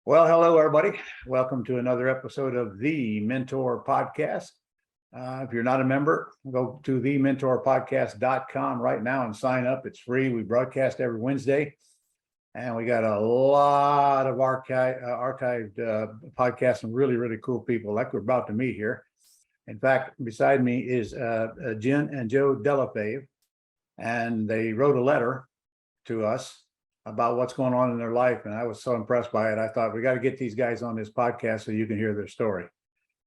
Well, hello, everybody. Welcome to another episode of the Mentor Podcast. If you're not a member, go to thementorpodcast.com right now and sign up. It's free. We broadcast every Wednesday, and we got a lot of archived podcasts and really, really cool people like we're about to meet here. In fact, beside me is Jenn and Delle, and they wrote a letter to us about what's going on in their life. And I was so impressed by it. I thought we got to get these guys on this podcast so you can hear their story.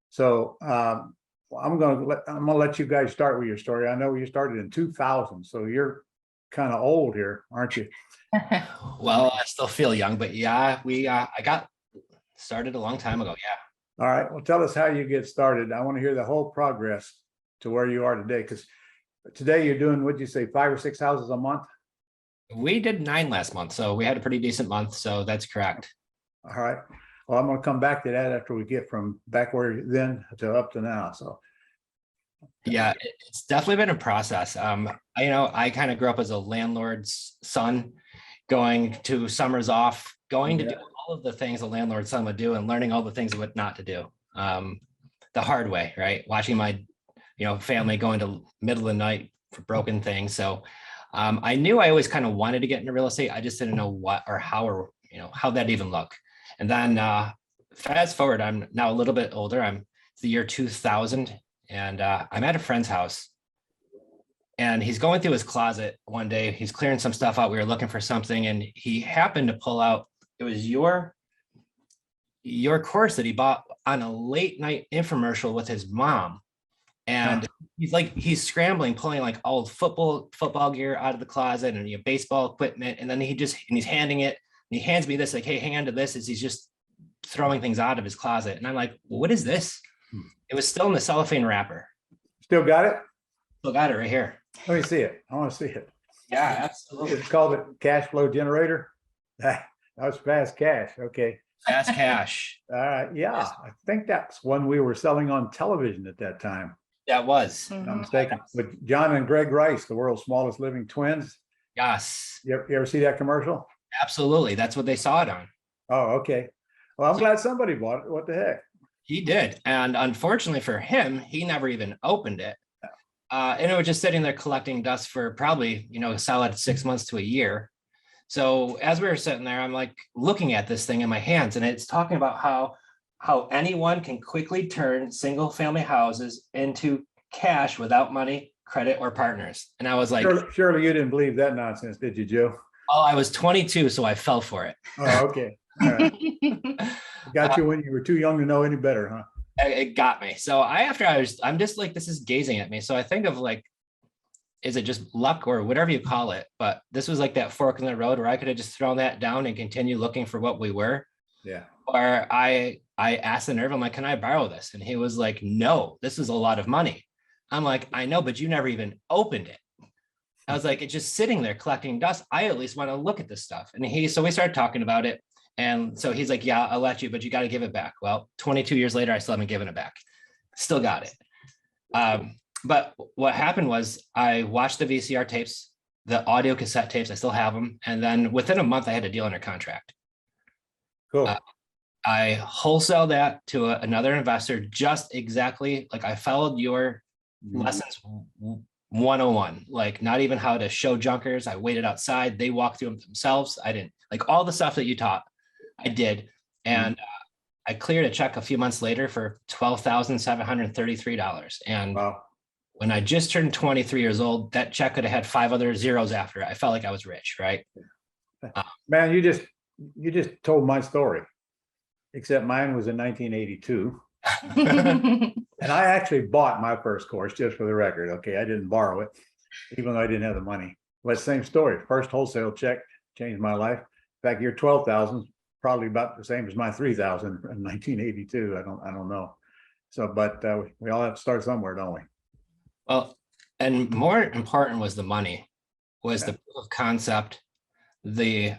So I'm going to let you guys start with your story. I know you started in 2000, so you're kind of old here, aren't you? Well, I still feel young, but yeah, I got started a long time ago. Yeah. All right. Well, tell us how you get started. I want to hear the whole progress to where you are today, because today you're doing, what'd you say, 5 or 6 houses a month? We did 9 last month, so we had a pretty decent month. So that's correct. All right. Well, I'm going to come back to that after we get from back where then to up to now. So yeah, it's definitely been a process. I kind of grew up as a landlord's son, going to summers off, going to do all of the things a landlord's son would do and learning all the things what not to do. The hard way, right? Watching my, family going to middle of the night for broken things. So I knew I always kind of wanted to get into real estate. I just didn't know what or how, or how that even look. And then fast forward, I'm now a little bit older. It's the year 2000, and I'm at a friend's house, and he's going through his closet one day. He's clearing some stuff out. We were looking for something, and he happened to pull out. It was your course that he bought on a late night infomercial with his mom. And he's scrambling, pulling like old football gear out of the closet and baseball equipment. And then he's handing it, and he hands me this, like, hey, hang on to this, as he's just throwing things out of his closet. And I'm like, well, what is this? It was still in the cellophane wrapper. Still got it? Still got it right here. Let me see it. I want to see it. Yeah, absolutely. It's called a cash flow generator. That was fast cash. Okay. Fast cash. Yeah, yes. I think that's one we were selling on television at that time. That was. I'm not mistaken. With John and Greg Rice, the world's smallest living twins. Yes. You ever see that commercial? Absolutely. That's what they saw it on. Oh, okay. Well, I'm glad somebody bought it. What the heck? He did. And unfortunately for him, he never even opened it. And it was just sitting there collecting dust for probably, a solid 6 months to a year. So as we were sitting there, I'm like looking at this thing in my hands, and it's talking about how anyone can quickly turn single family houses into cash without money, credit, or partners. And I was like, surely you didn't believe that nonsense, did you, Joe? Oh, I was 22, so I fell for it. Oh, okay. All right. Got you when you were too young to know any better, huh? It got me. So I'm just like, this is gazing at me. So I think of like, is it just luck or whatever you call it? But this was like that fork in the road where I could have just thrown that down and continue looking for what we were. Yeah. Or I asked the nerve, I'm like, can I borrow this? And he was like, no, this is a lot of money. I'm like, I know, but you never even opened it. I was like, it's just sitting there collecting dust. I at least want to look at this stuff. And so we started talking about it. And so he's like, yeah, I'll let you, but you got to give it back. Well, 22 years later, I still haven't given it back. Still got it. But what happened was I watched the VCR tapes, the audio cassette tapes. I still have them. And then within a month, I had a deal under contract. Cool. I wholesaled that to another investor, just exactly like I followed your lessons 101, like not even how to show junkers. I waited outside. They walked through them themselves. I didn't like all the stuff that you taught. I did. And I cleared a check a few months later for $12,733. And wow. When I just turned 23 years old, that check could have had 5 other zeros after it. I felt like I was rich, right? Man, you just told my story, except mine was in 1982. And I actually bought my first course, just for the record. Okay, I didn't borrow it, even though I didn't have the money. But same story. First wholesale check changed my life. In fact, your 12,000 probably about the same as my 3,000 in 1982. I don't know. So, but we all have to start somewhere, don't we? Well, and more important was the money, was the proof of concept, the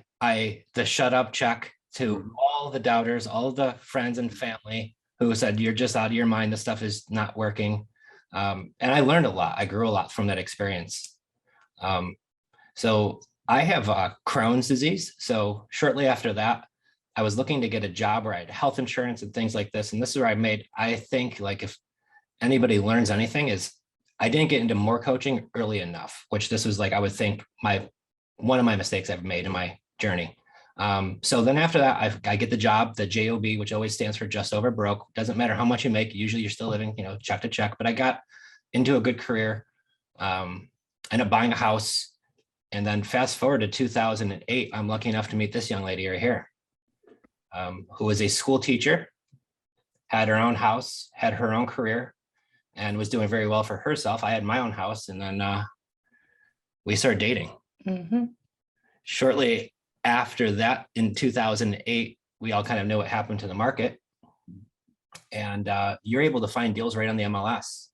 shut up check to all the doubters, all the friends and family who said, you're just out of your mind. This stuff is not working. And I learned a lot. I grew a lot from that experience. So I have Crohn's disease. So shortly after that, I was looking to get a job where I had health insurance and things like this. And this is where I think like if anybody learns anything is I didn't get into more coaching early enough, which this was like, I would think one of my mistakes I've made in my journey. So then after that, I get the job, the JOB, which always stands for just over broke. Doesn't matter how much you make. Usually you're still living, check to check, but I got into a good career, ended up buying a house. And then fast forward to 2008, I'm lucky enough to meet this young lady right here, who was a school teacher, had her own house, had her own career, and was doing very well for herself. I had my own house, and then we started dating. Mm-hmm. Shortly after that, in 2008, we all kind of knew what happened to the market. And you're able to find deals right on the MLS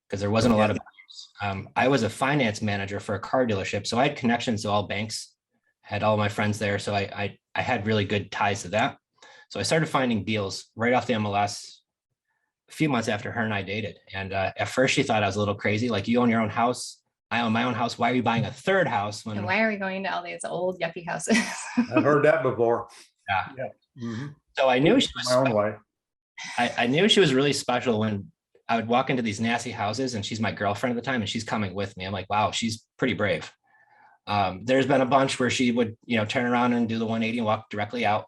because there wasn't a lot of buyers. I was a finance manager for a car dealership, so I had connections to all banks, had all my friends there. So I had really good ties to that. So I started finding deals right off the MLS a few months after her and I dated. And at first she thought I was a little crazy, like, you own your own house. I own my own house. Why are you buying a third house? And why are we going to all these old yuppie houses? I've heard that before. Yeah. Mm-hmm. So I knew she was my own way. I knew she was really special when I would walk into these nasty houses, and she's my girlfriend at the time, and she's coming with me. I'm like, wow, she's pretty brave. There's been a bunch where she would, turn around and do the 180 and walk directly out.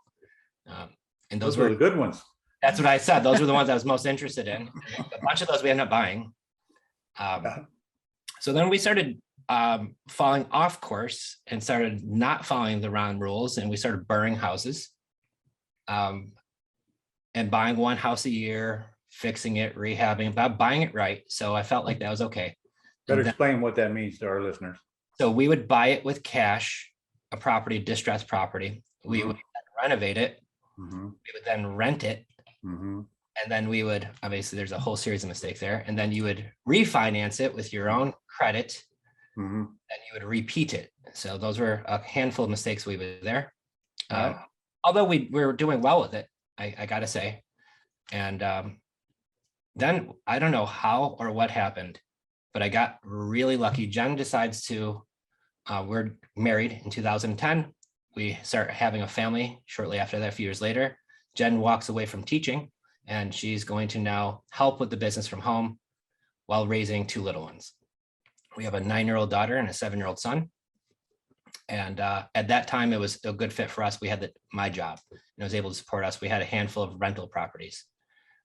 And those were the good ones. That's what I said. Those were the ones I was most interested in. A bunch of those we ended up buying. So then we started falling off course and started not following the round rules, and we started burning houses and buying one house a year, fixing it, rehabbing, but buying it right. So I felt like that was okay. Better explain what that means to our listeners. So we would buy it with cash, a property, distressed property. We would renovate it. We would then rent it. And then we would, obviously there's a whole series of mistakes there. And then you would refinance it with your own credit. And you would repeat it. So those were a handful of mistakes we were there. Although we were doing well with it, I gotta say. And then I don't know how or what happened, but I got really lucky. Jenn decides to, we're married in 2010. We start having a family shortly after that, a few years later. Jenn walks away from teaching, and she's going to now help with the business from home while raising two little ones. We have a 9-year-old daughter and a 7-year-old son. And at that time, it was a good fit for us. We had my job, and it was able to support us. We had a handful of rental properties.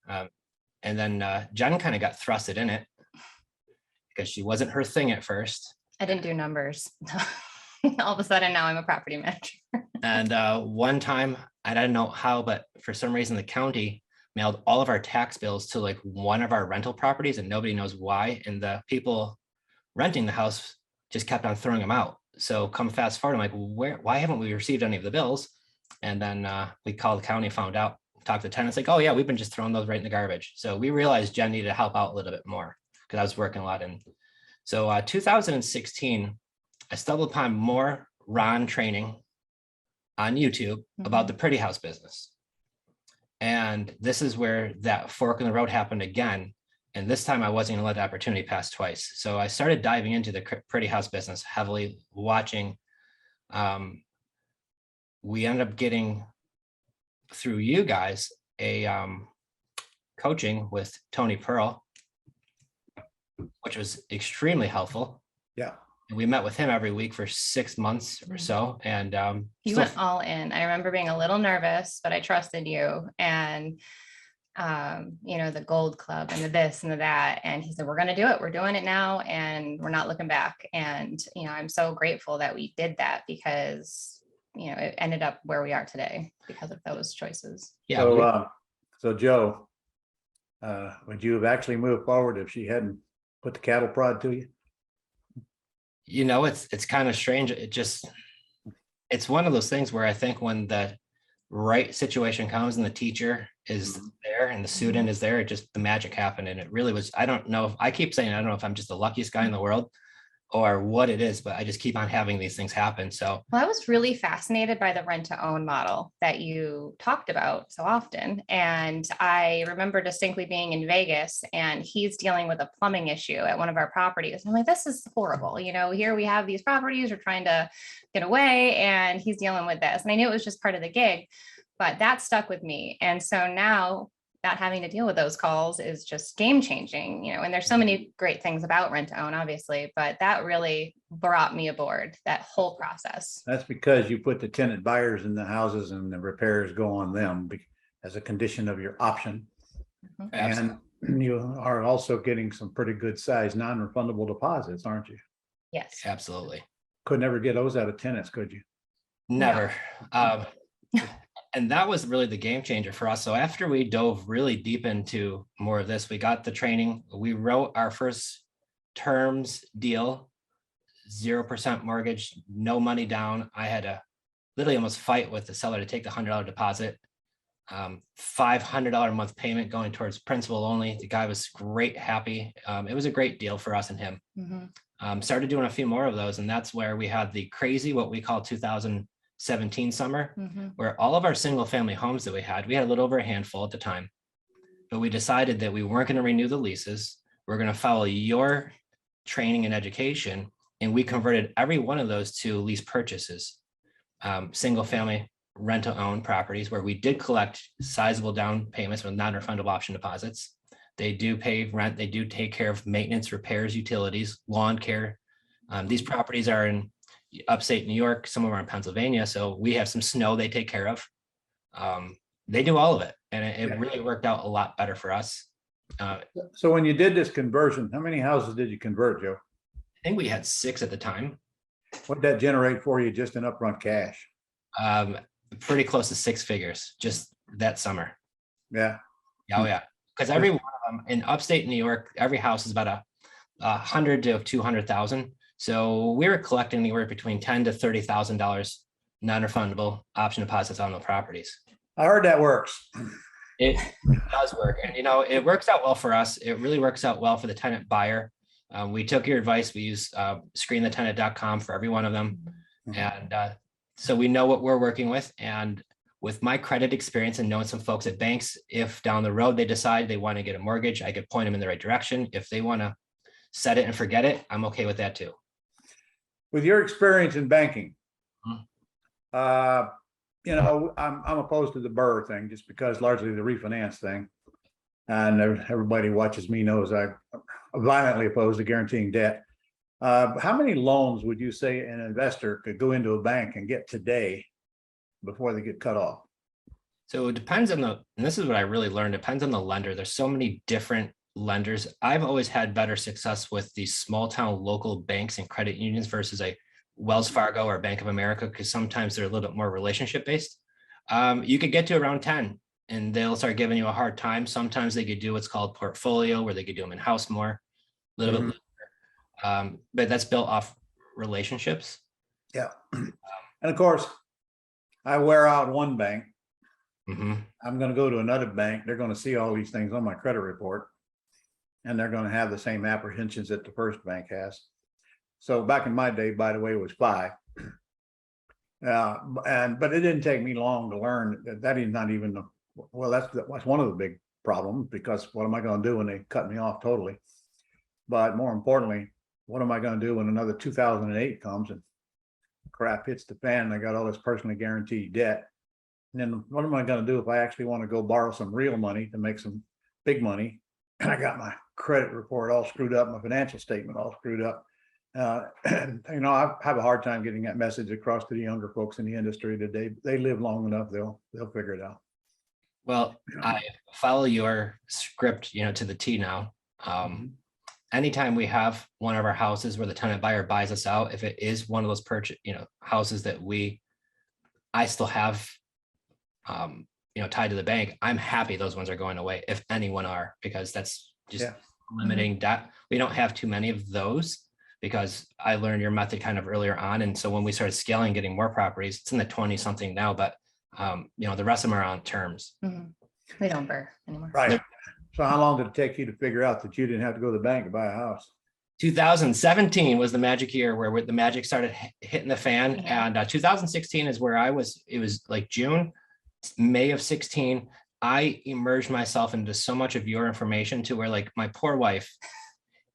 And then Jenn kind of got thrusted in it because she wasn't her thing at first. I didn't do numbers. All of a sudden now I'm a property manager. And one time, I don't know how, but for some reason the county mailed all of our tax bills to like one of our rental properties, and nobody knows why. And the people renting the house just kept on throwing them out. So come fast forward, I'm like, why haven't we received any of the bills? And then we called the county, found out, talked to the tenants, like, oh yeah, we've been just throwing those right in the garbage. So we realized Jenn needed to help out a little bit more because I was working a lot. And so 2016, I stumbled upon more Ron training on YouTube about the pretty house business. And this is where that fork in the road happened again. And this time I wasn't gonna let the opportunity pass twice. So I started diving into the pretty house business, heavily watching. We ended up getting, through you guys, a coaching with Tony Pearl, which was extremely helpful. Yeah. And we met with him every week for 6 months or so. And you went all in. I remember being a little nervous, but I trusted you. And the Gold Club and the this and the that. And he said, we're going to do it. We're doing it now. And we're not looking back. And, I'm so grateful that we did that because, it ended up where we are today because of those choices. Yeah. So Joe, would you have actually moved forward if she hadn't put the cattle prod to you? It's kind of strange. It's one of those things where I think when the right situation comes and the teacher is there and the student is there, the magic happened. And it really was, I don't know if I'm just the luckiest guy in the world or what it is, but I just keep on having these things happen. So I was really fascinated by the rent to own model that you talked about so often. And I remember distinctly being in Vegas and he's dealing with a plumbing issue at one of our properties. And I'm like, this is horrible. Here we have these properties, we're trying to get away and he's dealing with this. And I knew it was just part of the gig. But that stuck with me. And so now not having to deal with those calls is just game changing, you know, and there's so many great things about rent to own, obviously, but that really brought me aboard that whole process. That's because you put the tenant buyers in the houses and the repairs go on them as a condition of your option. Mhm. And you are also getting some pretty good sized non-refundable deposits, aren't you? Yes. Absolutely. Could never get those out of tenants, could you? Never. And that was really the game changer for us. So after we dove really deep into more of this, we got the training, we wrote our first terms deal, 0% mortgage, no money down. I had to literally almost fight with the seller to take the $100 deposit, $500 a month payment going towards principal only. The guy was great, happy. It was a great deal for us and him. Mhm. Started doing a few more of those, and that's where we had the crazy, what we call 2017 summer, Mhm. where all of our single family homes that we had a little over a handful at the time, but we decided that we weren't going to renew the leases. We're going to follow your training and education, and we converted every one of those to lease purchases, single family rental owned properties where we did collect sizable down payments with non-refundable option deposits. They do pay rent. They do take care of maintenance, repairs, utilities, lawn care. These properties are in upstate New York. Some of them are in Pennsylvania. So we have some snow they take care of. They do all of it. And it really worked out a lot better for us. So when you did this conversion, how many houses did you convert, Joe? I think we had 6 at the time. What did that generate for you just in upfront cash? Pretty close to 6 figures just that summer. Yeah. Oh yeah. Because every one of them in upstate New York, every house is about a 100 to 200,000. So we were collecting anywhere between $10,000 to $30,000 non-refundable option deposits on the properties. I heard that works. It does work, and it works out well for us. It really works out well for the tenant buyer. We took your advice. We use screenthetenant.com for every one of them, and so we know what we're working with. And with my credit experience and knowing some folks at banks, if down the road they decide they want to get a mortgage, I could point them in the right direction. If they want to set it and forget it, I'm okay with that too. With your experience in banking, Mhm. I'm opposed to the Burr thing just because largely the refinance thing. And everybody watches me knows I'm violently opposed to guaranteeing debt. How many loans would you say an investor could go into a bank and get today before they get cut off? So it depends on and this is what I really learned, it depends on the lender. There's so many different lenders. I've always had better success with these small town local banks and credit unions versus a Wells Fargo or Bank of America, because sometimes they're a little bit more relationship based. You could get to around 10 and they'll start giving you a hard time. Sometimes they could do what's called portfolio, where they could do them in-house more, a little bit. But that's built off relationships. Yeah. And of course, I wear out one bank. I'm going to go to another bank. They're going to see all these things on my credit report, and they're going to have the same apprehensions that the first bank has. So back in my day, by the way, it was Fave. But it didn't take me long to learn that is not even that's one of the big problems, because what am I going to do when they cut me off totally? But more importantly, what am I going to do when another 2008 comes and crap hits the fan and I got all this personally guaranteed debt? And then what am I going to do if I actually want to go borrow some real money to make some big money? And I got my credit report all screwed up, my financial statement all screwed up. And I have a hard time getting that message across to the younger folks in the industry today. They live long enough, they'll figure it out. Well, I follow your script, to the T now. Anytime we have one of our houses where the tenant buyer buys us out, if it is one of those houses that I still have, tied to the bank, I'm happy those ones are going away, if anyone are, because that's just limiting debt. We don't have too many of those, because I learned your method kind of earlier on. And so when we started scaling, getting more properties, it's in the 20 something now, but the rest of them are on terms. They don't burr anymore. Right. So how long did it take you to figure out that you didn't have to go to the bank to buy a house? 2017 was the magic year where the magic started hitting the fan. Yeah. And 2016 is where it was like May of 16. I immersed myself into so much of your information to where, like, my poor wife,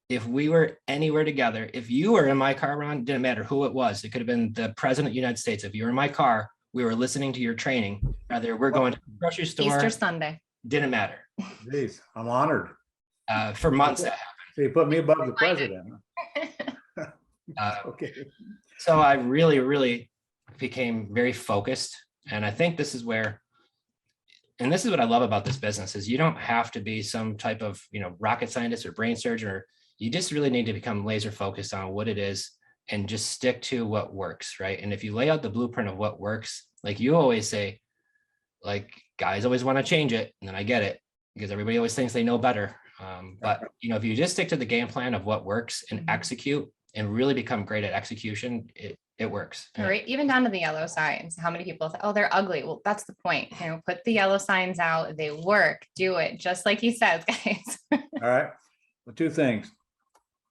if we were anywhere together, if you were in my car, Ron, didn't matter who it was. It could have been the president of the United States. If you were in my car, we were listening to your training, whether we're going to the grocery store, Easter Sunday. didn't matter. Geez, I'm honored. For months that So you put me above the president. happened. Okay. So I really, really became very focused. And I think this is where, and this is what I love about this business, is you don't have to be some type of, rocket scientist or brain surgeon, or you just really need to become laser focused on what it is and just stick to what works, right? And if you lay out the blueprint of what works, like you always say, like guys always want to change it, and then I get it because everybody always thinks they know better. But if you just stick to the game plan of what works and execute and really become great at execution, it works. Right. Even down to the yellow signs. How many people say, oh, they're ugly. Well, that's the point. Put the yellow signs out. They work. Do it. Just like he says, guys. All right. Well, two things.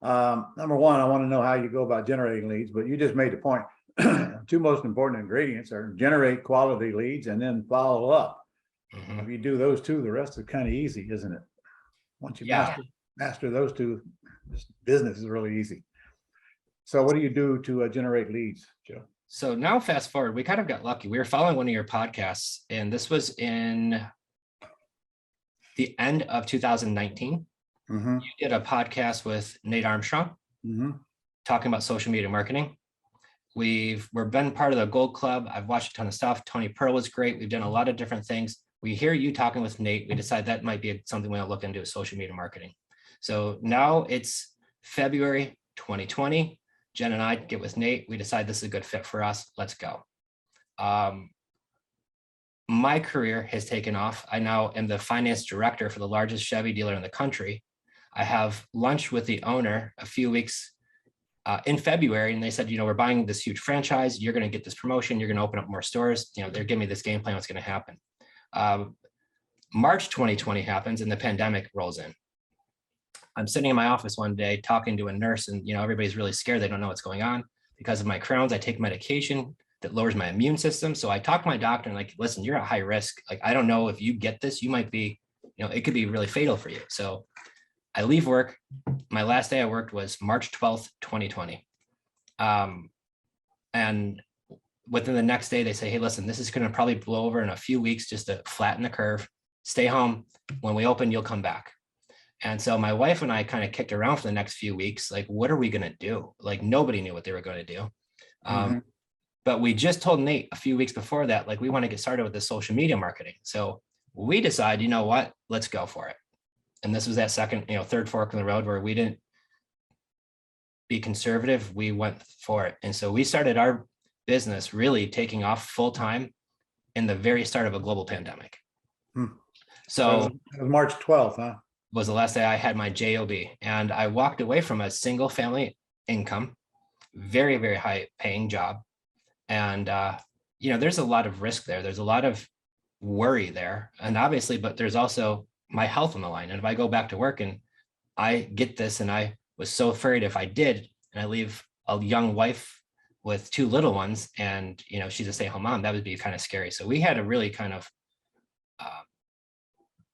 Number one, I want to know how you go about generating leads, but you just made the point. Two most important ingredients are generate quality leads and then follow up. If you do those two, the rest is kind of easy, isn't it? Once you master those two, this business is really easy. So what do you do to generate leads, Joe? So now fast forward, we kind of got lucky. We were following one of your podcasts, and this was in the end of 2019. You did a podcast with Nate Armstrong talking about social media marketing. We've been part of the Gold Club. I've watched a ton of stuff. Tony Pearl was great. We've done a lot of different things. We hear you talking with Nate. We decide that might be something we'll look into, social media marketing. So now it's February 2020. Jen and I get with Nate. We decide this is a good fit for us. Let's go. My career has taken off. I now am the finance director for the largest Chevy dealer in the country. I have lunch with the owner a few weeks in February, and they said, we're buying this huge franchise. You're going to get this promotion. You're going to open up more stores. They're giving me this game plan. What's going to happen? March 2020 happens and the pandemic rolls in. I'm sitting in my office one day talking to a nurse, and everybody's really scared. They don't know what's going on. Because of my Crohn's, I take medication that lowers my immune system. So I talk to my doctor and like, listen, you're at high risk. Like, I don't know if you get this, you might be, it could be really fatal for you. So I leave work. My last day I worked was March 12th, 2020. And within the next day, they say, hey, listen, this is going to probably blow over in a few weeks just to flatten the curve. Stay home. When we open, you'll come back. And so my wife and I kind of kicked around for the next few weeks. Like, what are we going to do? Like, nobody knew what they were going to do. But we just told Nate a few weeks before that, like, we want to get started with the social media marketing. So we decide, what, let's go for it. And this was that second, third fork in the road where we didn't be conservative. We went for it. And so we started our business really taking off full time in the very start of a global pandemic. So it was March 12th, huh? Was the last day I had my JOB, and I walked away from a single family income, very, very high paying job. And, there's a lot of risk there. There's a lot of worry there. And obviously, but there's also my health on the line. And if I go back to work and I get this, and I was so afraid if I did, and I leave a young wife with two little ones, and, she's a stay-at-home mom, that would be kind of scary. So we had to really kind of,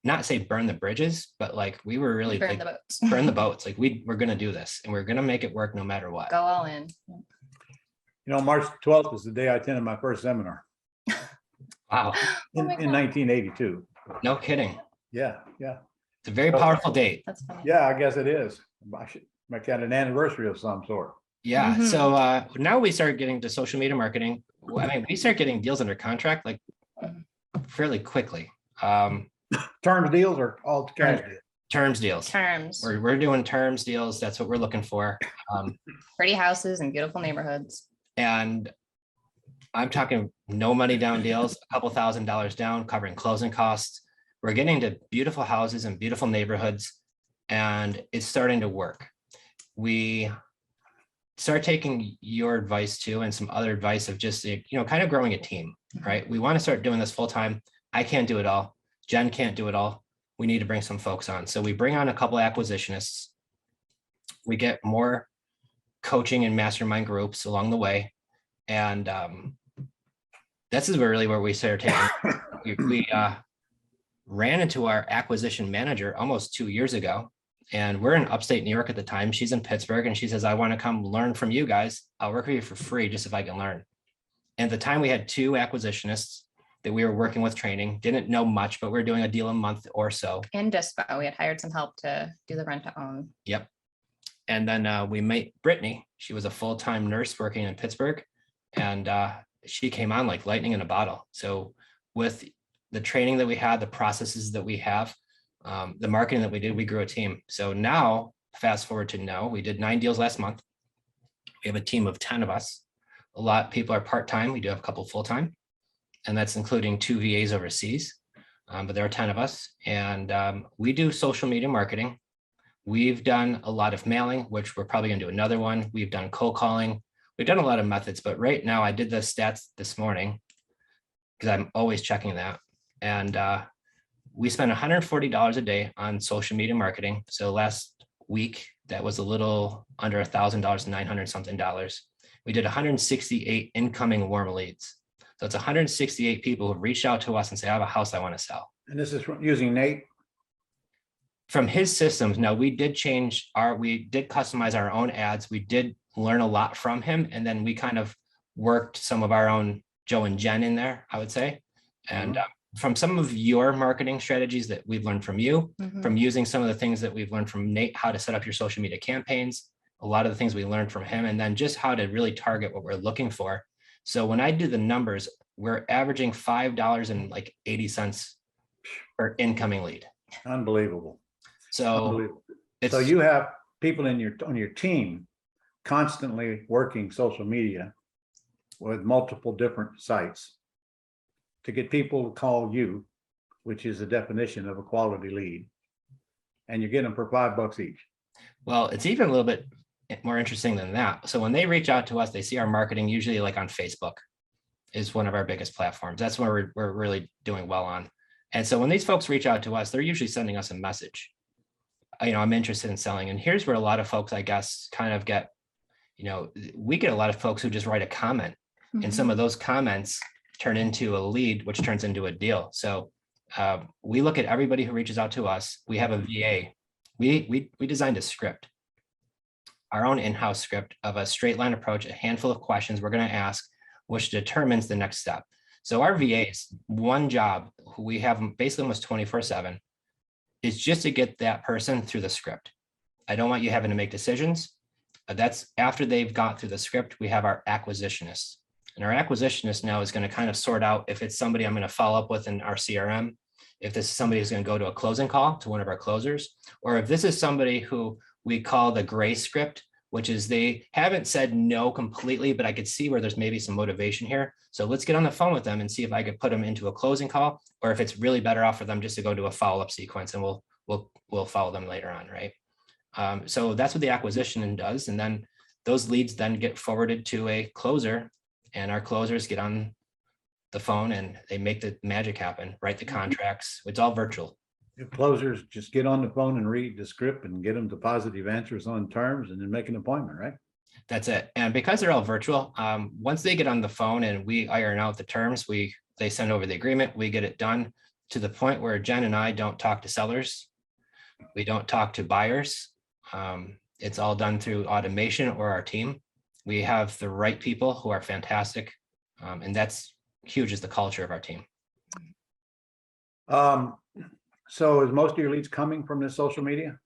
not say burn the bridges, but like we were really Burn the boats. burn the boats. Like we're going to do this, and we're going to make it work no matter what. Go all in. March 12th is the day I attended my first seminar. Wow. In 1982. No kidding. Yeah. It's a very powerful date. That's funny. Yeah, I guess it is. I should make that an anniversary of some sort. Yeah. So now we start getting to social media marketing. I mean, we start getting deals under contract like fairly quickly. Terms deals or all cash deals? Terms deals. Terms. We're doing terms deals. That's what we're looking for. Pretty houses and beautiful neighborhoods. And I'm talking no money down deals, a couple $1,000s down, covering closing costs. We're getting to beautiful houses and beautiful neighborhoods, and it's starting to work. We start taking your advice too, and some other advice of just, kind of growing a team, right? We want to start doing this full time. I can't do it all. Jen can't do it all. We need to bring some folks on. So we bring on a couple acquisitionists. We get more coaching and mastermind groups along the way. And this is really where we started taking, we ran into our acquisition manager almost 2 years ago. And we're in upstate New York at the time. She's in Pittsburgh, and she says, I want to come learn from you guys. I'll work with you for free just if I can learn. at the time we had 2 acquisitionists that we were working with training, didn't know much, but we were doing a deal a month or so. And Dispo, we had hired some help to do the rent to own. Yep. And then we met Brittany. She was a full-time nurse working in Pittsburgh, and she came on like lightning in a bottle. So with the training that we had, the processes that we have, the marketing that we did, we grew a team. So now, fast forward to now, we did 9 deals last month. We have a team of 10 of us. A lot of people are part-time. We do have a couple full-time, and that's including 2 VAs overseas. But there are 10 of us, and we do social media marketing. We've done a lot of mailing, which we're probably going to do another one. We've done cold calling. We've done a lot of methods, but right now I did the stats this morning because I'm always checking that. And we spend $140 a day on social media marketing. So last week, that was a little under $1,000, 900 something dollars. We did 168 incoming warm leads. So it's 168 people who reached out to us and say, I have a house I want to sell. And this is using Nate? From his systems, no, we did customize our own ads. We did learn a lot from him. And then we kind of worked some of our own Joe and Jen in there, I would say. And from some of your marketing strategies that we've learned from you, from using some of the things that we've learned from Nate, how to set up your social media campaigns, a lot of the things we learned from him, and then just how to really target what we're looking for. So when I do the numbers, we're averaging $5.80 per incoming lead. Unbelievable. So Unbelievable. So you have people on your team constantly working social media with multiple different sites to get people to call you, which is the definition of a quality lead. And you're getting them for $5 each. Well, it's even a little bit more interesting than that. So when they reach out to us, they see our marketing usually like on Facebook is one of our biggest platforms. That's where we're really doing well on. And so when these folks reach out to us, they're usually sending us a message. I'm interested in selling. And here's where a lot of folks, I guess, kind of get, we get a lot of folks who just write a comment, and some of those comments turn into a lead, which turns into a deal. So we look at everybody who reaches out to us. We have a VA. We designed a script, our own in-house script of a straight line approach, a handful of questions we're going to ask, which determines the next step. So our VAs, one job, who we have basically almost 24/7, is just to get that person through the script. I don't want you having to make decisions. That's after they've got through the script, we have our acquisitionist. And our acquisitionist now is going to kind of sort out if it's somebody I'm going to follow up with in our CRM, if this is somebody who's going to go to a closing call to one of our closers, or if this is somebody who we call the gray script, which is they haven't said no completely, but I could see where there's maybe some motivation here. So let's get on the phone with them and see if I could put them into a closing call, or if it's really better off for them just to go to a follow-up sequence, and we'll follow them later on, right? So that's what the acquisition does. And then those leads then get forwarded to a closer, and our closers get on the phone and they make the magic happen, write the contracts. It's all virtual. If closers just get on the phone and read the script and get them to positive answers on terms and then make an appointment, right? That's it. And because they're all virtual, once they get on the phone and we iron out the terms, they send over the agreement, we get it done to the point where Jen and I don't talk to sellers. We don't talk to buyers. It's all done through automation or our team. We have the right people who are fantastic. And that's huge, is the culture of our team. So is most of your leads coming from this social media?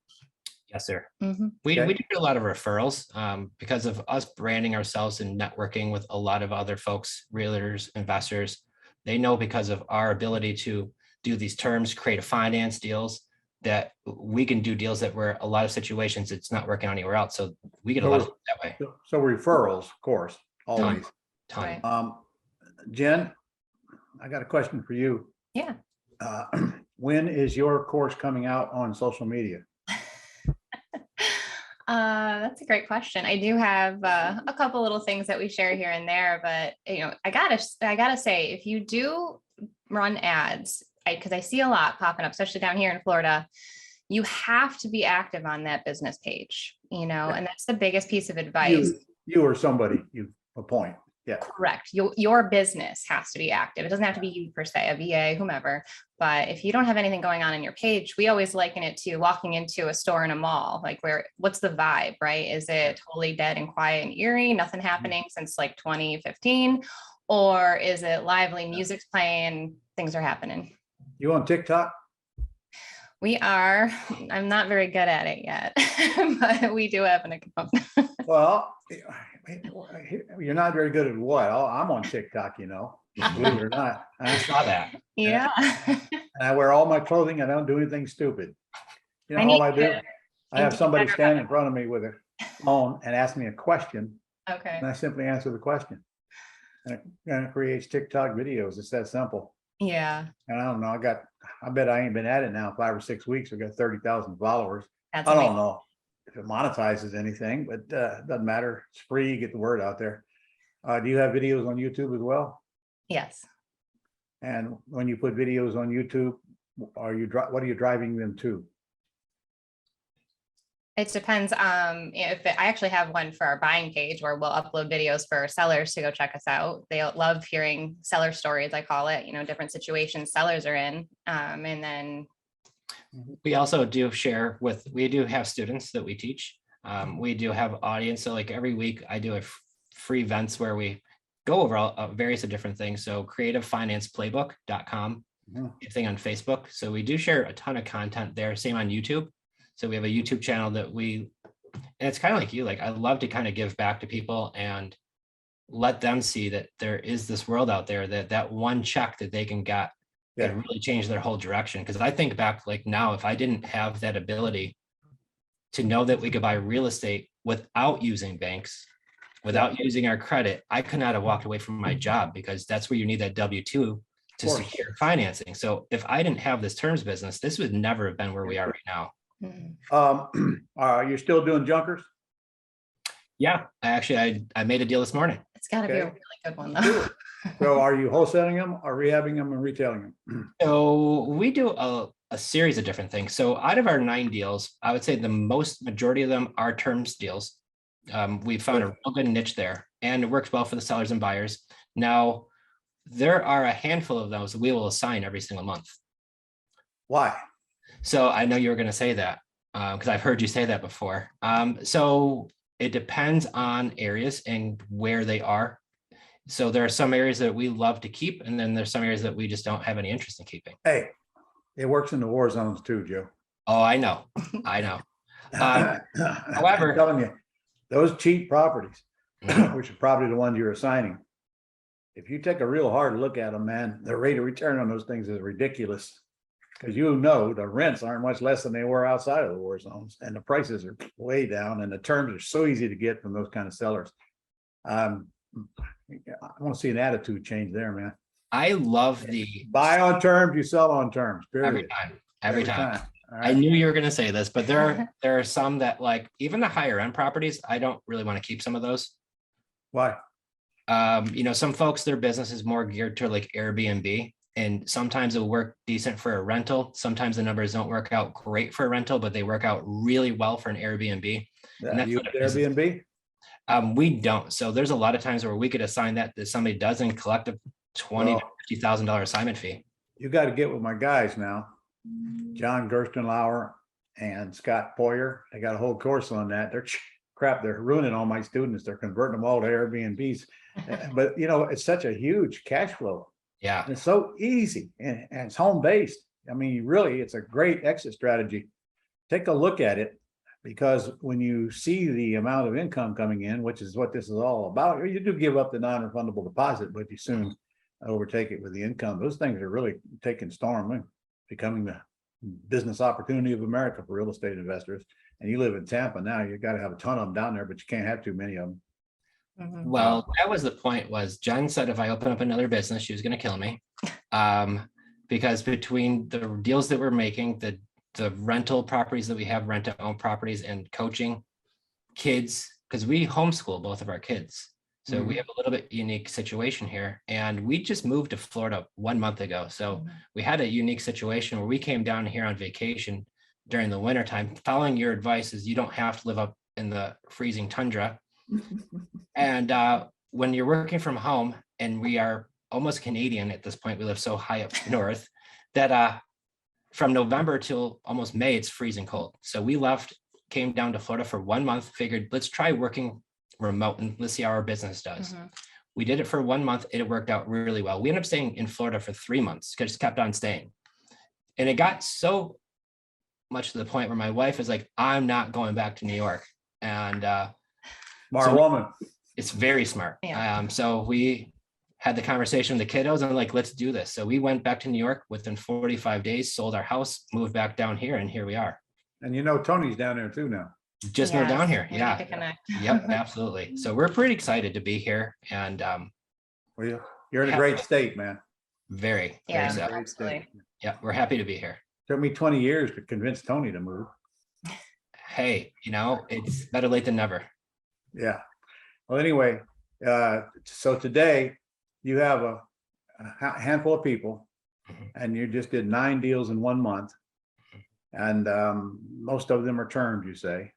Yes, sir. Mm-hmm. We Okay. do a lot of referrals because of us branding ourselves and networking with a lot of other folks, realtors, investors. They know because of our ability to do these terms, creative finance deals, that we can do deals that were a lot of situations it's not working anywhere else. So we get a lot of that way. So referrals, of course, always. Ton. Right. Jen, I got a question for you. Yeah. When is your course coming out on social media? That's a great question. I do have a couple little things that we share here and there, but I gotta say, if you do run ads, because I see a lot popping up, especially down here in Florida, you have to be active on that business page, and that's the biggest piece of advice. You or somebody you appoint. Yeah. Correct. Your business has to be active. It doesn't have to be you per se, a VA, whomever. But if you don't have anything going on in your page, we always liken it to walking into a store in a mall. Like, what's the vibe, right? Is it totally dead and quiet and eerie, nothing happening since like 2015? or is it lively, music's playing, things are happening? You on TikTok? We are. I'm not very good at it yet, but we do have an account. Well, you're not very good at what? I'm on TikTok, believe it or not. I saw that. Yeah. And I wear all my clothing. I don't do anything stupid. I All need I do, I have get somebody better stand about in front of me with a phone and ask me a question, Okay. and I simply answer the question. And it creates TikTok videos. It's that simple. Yeah. And I don't know. I bet I ain't been at it now 5 or 6 weeks. We've got 30,000 followers. That's I don't amazing. know if it monetizes anything, but it doesn't matter. It's free. Get the word out there. Do you have videos on YouTube as well? Yes. And when you put videos on YouTube, what are you driving them to? It depends. If I actually have one for our buying page where we'll upload videos for sellers to go check us out. They love hearing seller stories, I call it, different situations sellers are in. And then We also do share we do have students that we teach. We do have audience. So like every week I do free events where we go over various different things. So creativefinanceplaybook.com, thing on Facebook. So we do share a ton of content there. Same on YouTube. So we have a YouTube channel and it's kind of like you, like I love to kind of give back to people and let them see that there is this world out there that one check that they can get that really change their whole direction. Because I think back like now, if I didn't have that ability to know that we could buy real estate without using banks, without using our credit, I could not have walked away from my job, because that's where you need that W-2 to secure financing. So if I didn't have this terms business, this would never have been where we are right now. You're still doing junkers? Yeah, I made a deal this morning. it's got to be a really good one though. So are you wholesaling them or rehabbing them and retailing them? So we do a series of different things. So out of our 9 deals, I would say the majority of them are terms deals. We found a real good niche there, and it works well for the sellers and buyers. Now, there are a handful of those we will assign every single month. Why? So I know you were going to say that because I've heard you say that before. So it depends on areas and where they are. So there are some areas that we love to keep, and then there's some areas that we just don't have any interest in keeping. Hey, it works in the war zones too, Joe. Oh, I know. However, I'm telling you, those cheap properties, which are probably the ones you're assigning, if you take a real hard look at them, man, the rate of return on those things is ridiculous. Because the rents aren't much less than they were outside of the war zones, and the prices are way down, and the terms are so easy to get from those kind of sellers. I want to see an attitude change there, man. I love the buy on terms, you sell on terms. Period. Every time. Right. I knew you were going to say this, but there are some that, like, even the higher end properties, I don't really want to keep some of those. Why? Some folks, their business is more geared to like Airbnb, and sometimes it'll work decent for a rental. Sometimes the numbers don't work out great for a rental, but they work out really well for an Airbnb. You Airbnb? We don't. So there's a lot of times where we could assign that to somebody doesn't collect a $20,000 to $50,000 assignment fee. You got to get with my guys now, John Gerstenlauer and Scott Poyer. They got a whole course on that. They're ruining all my students. They're converting them all to Airbnbs. But it's such a huge cash flow. Yeah. And it's so easy and it's home based. I mean, really, it's a great exit strategy. Take a look at it, because when you see the amount of income coming in, which is what this is all about, you do give up the non-refundable deposit, but you soon overtake it with the income. Those things are really taking storm and becoming the business opportunity of America for real estate investors. And you live in Tampa now, you got to have a ton of them down there, but you can't have too many of them. Well, that was the point. Was Jenn said if I open up another business, she was going to kill me, because between the deals that we're making, the rental properties that we have, rent to own properties, and coaching kids, because we homeschool both of our kids. So we have a little bit unique situation here, and we just moved to Florida 1 month ago. So we had a unique situation where we came down here on vacation during the wintertime. Following your advice is you don't have to live up in the freezing tundra. And when you're working from home, and we are almost Canadian at this point, we live so high up north that from November till almost May, it's freezing cold. So we came down to Florida for 1 month, figured let's try working remote and let's see how our business does. We did it for 1 month. It worked out really well. We ended up staying in Florida for 3 months, just kept on staying. And it got so much to the point where my wife is like, I'm not going back to New York. And Smart woman. it's very smart. Yeah. So we had the conversation with the kiddos and like, let's do this. So we went back to New York within 45 days, sold our house, moved back down here, and here we are. And you know, Tony's down there too now. Just moved down here. we Yeah. need to connect. Yep, absolutely. So we're pretty excited to be here, and Well, you're in a great state, man. very Yeah, so. Great state. absolutely. Yeah, we're happy to be here. Took me 20 years to convince Tony to move. Hey, it's better late than never. Yeah. Well, anyway, so today you have a handful of people Mhm. and you just did 9 deals in 1 month. And most of them are termed, you say.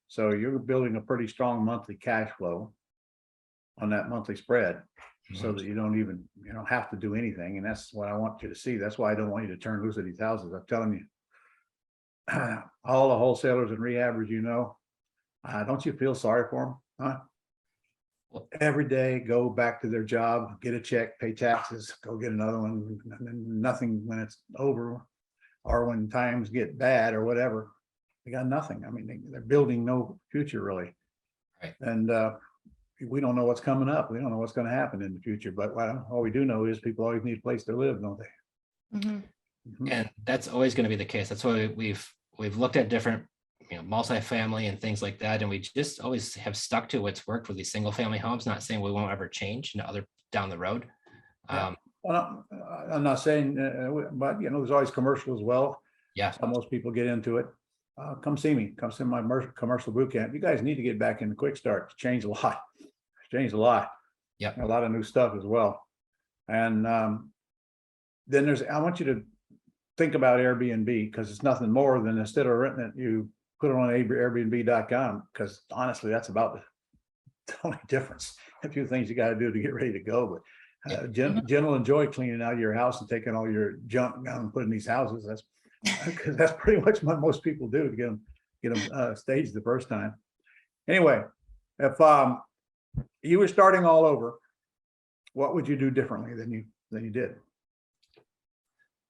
So you're building a pretty strong monthly cash flow on that monthly spread so that you don't even, have to do anything. And that's what I want you to see. That's why I don't want you to turn loose at these houses. I'm telling you, all the wholesalers and rehabbers, don't you feel sorry for them? Huh? Every day, go back to their job, get a check, pay taxes, go get another one, and then nothing when it's over, or when times get bad or whatever. They got nothing. I mean, they're building no future really. Right. And we don't know what's coming up. We don't know what's going to happen in the future. But all we do know is people always need a place to live, don't they? Mhm. Mhm. And that's always going to be the case. That's why we've looked at different, multifamily and things like that, and we just always have stuck to what's worked with these single family homes. Not saying we won't ever change down the road. Yeah. Well, I'm not saying, but there's always commercial as well. Yeah, So most people get into it. Come see me. Come see my commercial boot camp. You guys need to get back in the quick start. It's changed a lot. It's changed a lot. Yep. A lot of new stuff as well. And then I want you to think about Airbnb, because it's nothing more than instead of renting it, you put it on Airbnb.com, because honestly, that's about the only difference. A few things you got to do to get ready to go. But Jenn will enjoy cleaning out your house and taking all your junk down and putting these houses. That's because that's pretty much what most people do to get them staged the first time. Anyway, if you were starting all over, what would you do differently than you did?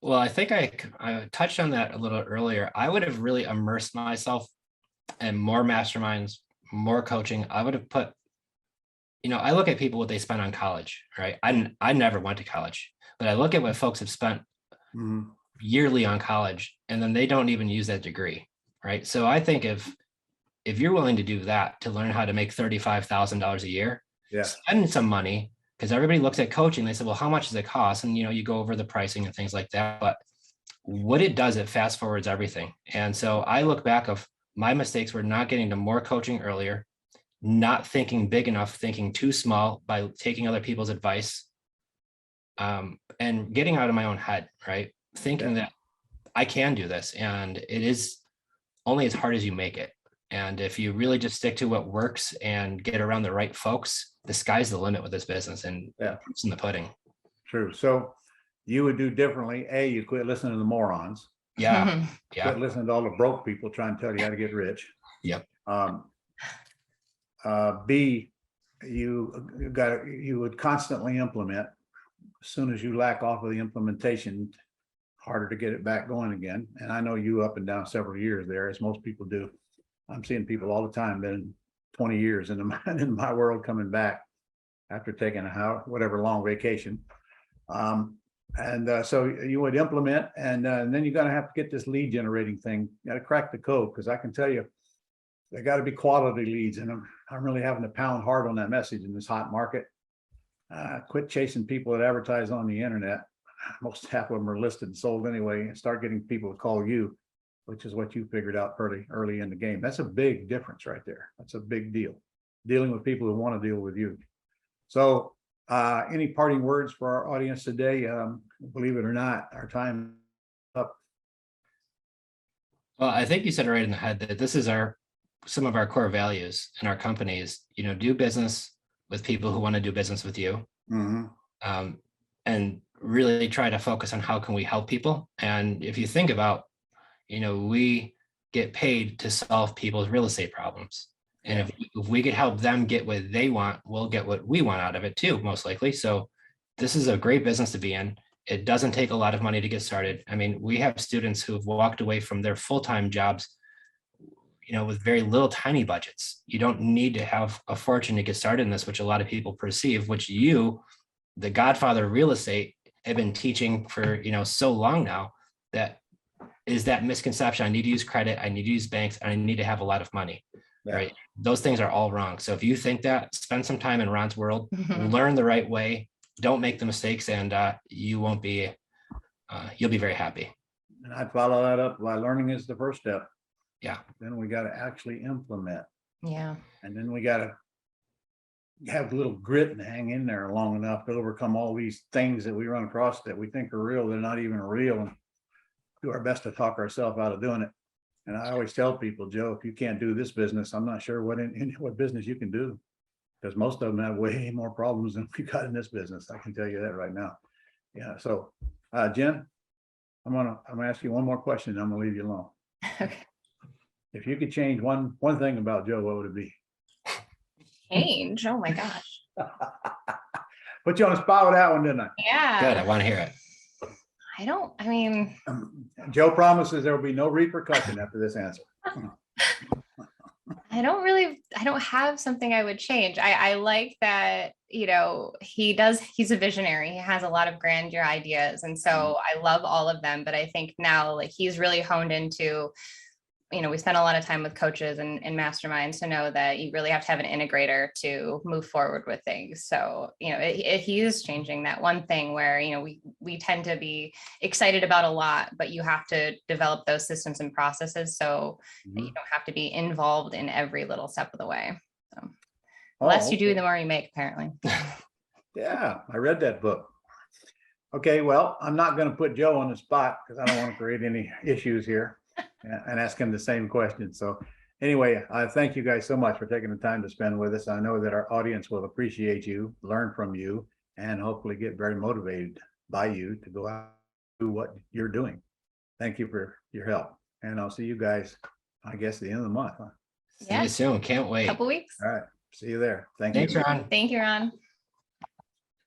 well, I think I touched on that a little earlier. I would have really immersed myself in more masterminds, more coaching. I would have put, I look at people, what they spend on college, right? I never went to college, but I look at what folks have spent Mhm. yearly on college, and then they don't even use that degree, right? So I think if you're willing to do that, to learn how to make $35,000 a year, Yeah. spend some money, because everybody looks at coaching, they say, well, how much does it cost? And you go over the pricing and things like that, but what it does, it fast forwards everything. And so I look back of my mistakes were not getting to more coaching earlier, not thinking big enough, thinking too small by taking other people's advice, and getting out of my own head, right? Thinking that I can do this, and it is only as hard as you make it. And if you really just stick to what works and get around the right folks, the sky's the limit with this business, and it's in the pudding. True. So you would do differently. You quit listening to the morons. Yeah. Quit listening to all the broke people trying to tell you how to get rich. Yep. B, you would constantly implement. As soon as you lack off of the implementation, harder to get it back going again. And I know you up and down several years there, as most people do. I'm seeing people all the time, been 20 years in my world, coming back after taking whatever long vacation. So you would implement, and then you're going to have to get this lead generating thing. You got to crack the code, because I can tell you, they got to be quality leads, and I'm really having to pound hard on that message in this hot market. Quit chasing people that advertise on the internet. Most half of them are listed and sold anyway, and start getting people to call you, which is what you figured out pretty early in the game. That's a big difference right there. That's a big deal. Dealing with people who want to deal with you. So any parting words for our audience today? Believe it or not, our time up. Well, I think you said it right in the head that this is some of our core values in our companies. Do business with people who want to do business with you. Mm-hmm. And really try to focus on how can we help people. And if you think about, we get paid to solve people's real estate problems. And if we could help them get what they want, we'll get what we want out of it too, most likely. So this is a great business to be in. It doesn't take a lot of money to get started. I mean, we have students who have walked away from their full-time jobs, with very little tiny budgets. You don't need to have a fortune to get started in this, which a lot of people perceive, which you, the godfather of real estate, have been teaching for, so long now. That is that misconception. I need to use credit. I need to use banks. And I need to have a lot of money. Yeah. Right. Those things are all wrong. So if you think that, spend some time in Ron's world, learn the right way, don't make the mistakes, and you won't be, you'll be very happy. And I'd follow that up by learning is the first step. Yeah. Then we got to actually implement. Yeah. And then we got to have a little grit and hang in there long enough to overcome all these things that we run across that we think are real. They're not even real, and do our best to talk ourselves out of doing it. And I always tell people, Joe, if you can't do this business, I'm not sure what business you can do, because most of them have way more problems than we got in this business. I can tell you that right now. Yeah. So, Jen, I'm gonna ask you one more question, and I'm gonna leave you alone. Okay. If you could change one thing about Joe, what would it be? Change. Oh my gosh. Put you on the spot with that one, didn't I? Yeah. Good. I want to hear it. I mean, Joe promises there will be no repercussion after this answer. I don't have something I would change. I like that, he's a visionary. He has a lot of grandeur ideas. And so I love all of them, but I think now like he's really honed into, we spend a lot of time with coaches and masterminds to know that you really have to have an integrator to move forward with things. So, he is changing that one thing where, we tend to be excited about a lot, but you have to develop those systems and processes so that you don't have to be involved in every little step of the way. So the less you do, the more you make, apparently. Yeah, I read that book. Okay, well, I'm not going to put Joe on the spot because I don't want to create any issues here and ask him the same question. So anyway, I thank you guys so much for taking the time to spend with us. I know that our audience will appreciate you, learn from you, and hopefully get very motivated by you to go out and do what you're doing. Thank you for your help. And I'll see you guys, I guess, at the end of the month. Huh? See you soon. Can't wait. Couple weeks. All right. See you there. Thank you. Thanks, Ron. Thank you, Ron.